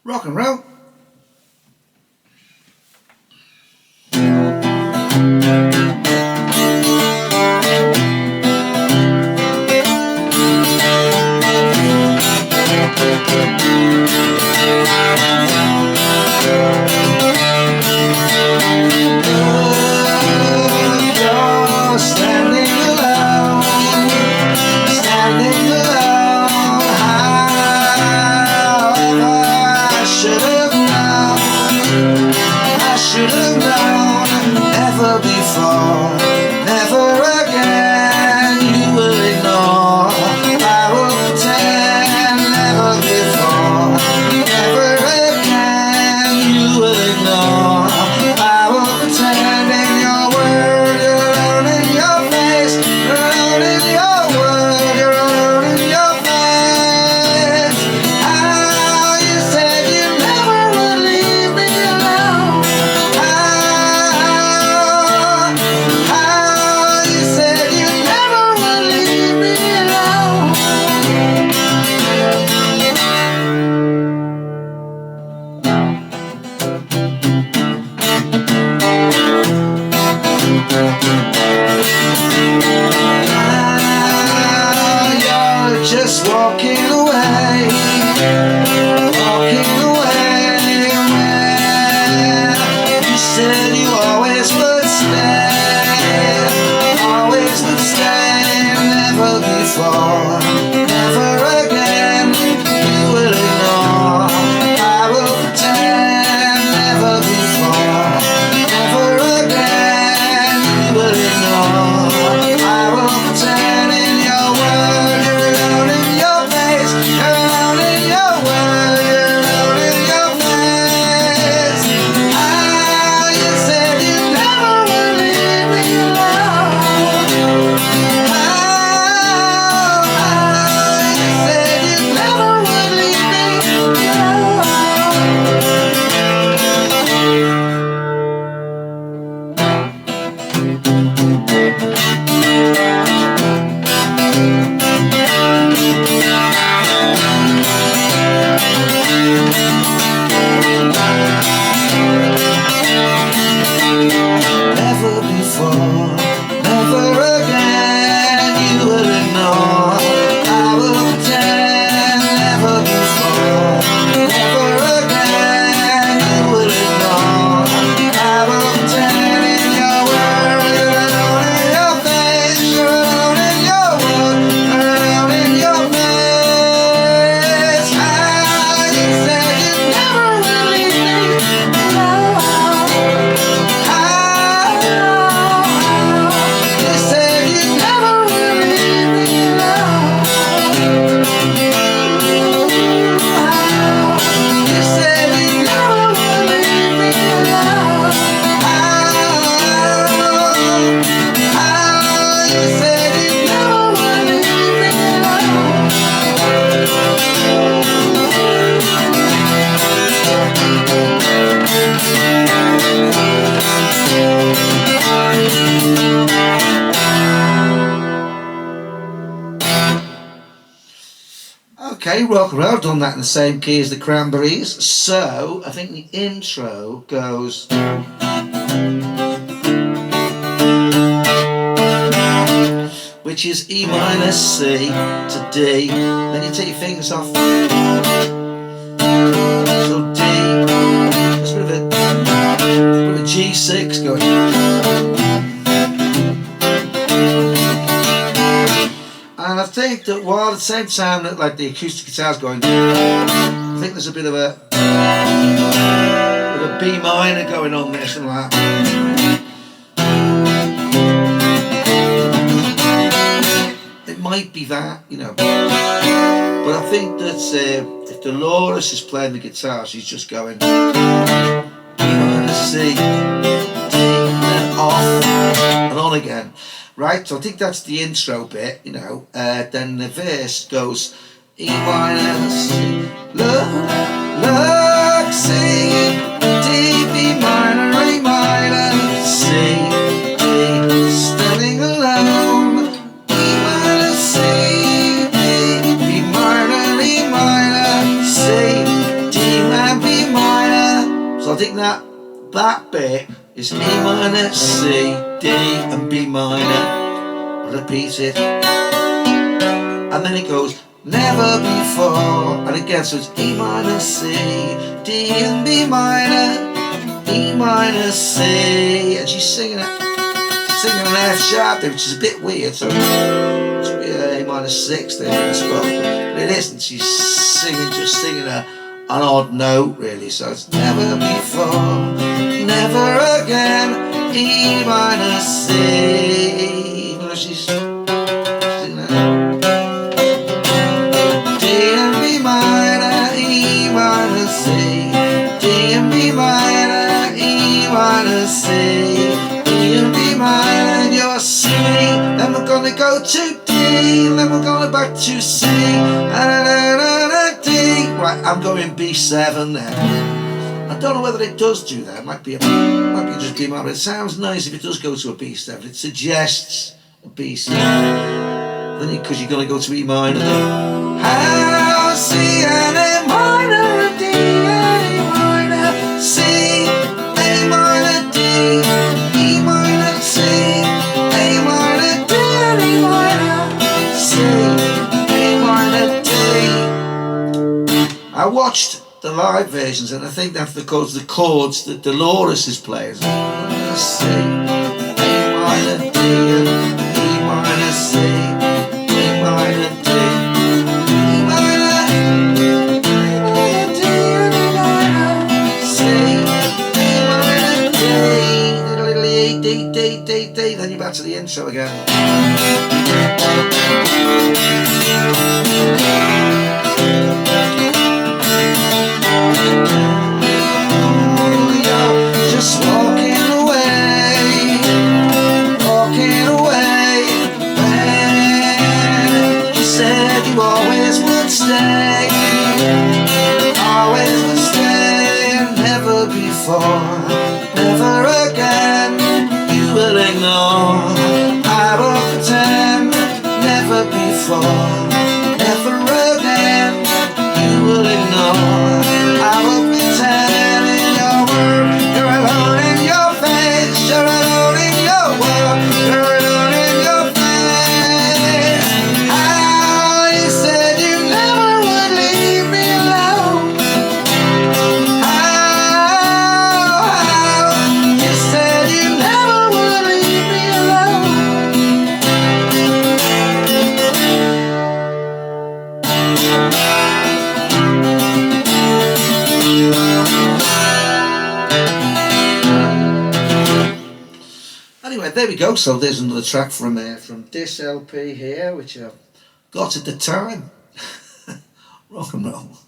Rock and roll. Just walking away where you said you always would stay, never before, never again, you will ignore, I will pretend, never before, never again, you will ignore, I will pretend in your world. Okay, rock and roll, done that in the same key as the Cranberries. So, I think the intro goes... which is E minor C to D. Then you take your fingers off. So D. There's a bit of a G6 going. And I think that while at the same time that like the acoustic guitar's going, I think there's a bit of a B minor going on there, something like that. It might be that, you know. But I think that if Dolores is playing the guitar, she's just going B minor C, D, and then off and on again. Right, so I think that's the intro bit, you know. Then the verse goes E minor C, look, C, D, B minor, A minor, C, D, standing alone, E minor, C, D, B minor, E minor, C, D, man that bit is E minor, C, D and B minor. Repeat it. And then it goes never before, and again, so it's E minor, C, D and B minor, E minor, C, and she's singing an F sharp there, which is a bit weird, so it should be A minor 6 there in the spot, but it isn't. She's just singing an odd note really, so it's never before, never again, E minor, C, even though she's singing that. C, D and B minor, E minor, C, D and B minor, and you're C, then we're gonna go to D, then we're going back to C, D. Right, I'm going B7 there. I don't know whether it does do that. It might be just B minor, but it sounds nice if it does go to a B7. It suggests a B7. Then because you're gonna go to E minor then. How C and A minor, D, A minor, C, A minor, D, E minor, C, A minor, D, and E minor, C, A minor, D. I watched the live versions and I think that's because the chords that Dolores is playing. C, A minor, D, and E minor, C, A minor, D. Then you're back to the intro again. Just walking away when you said you always would stay, never before, never again. Will ignore, I will pretend, never before, never again. You will ignore, I will pretend. In your world, you're alone in your face, you're alone in your world, you're alone in your face. How you said you never would leave me alone. How you said you never. Anyway, there we go. So there's another track from this LP here, which I got at the time. Rock and roll.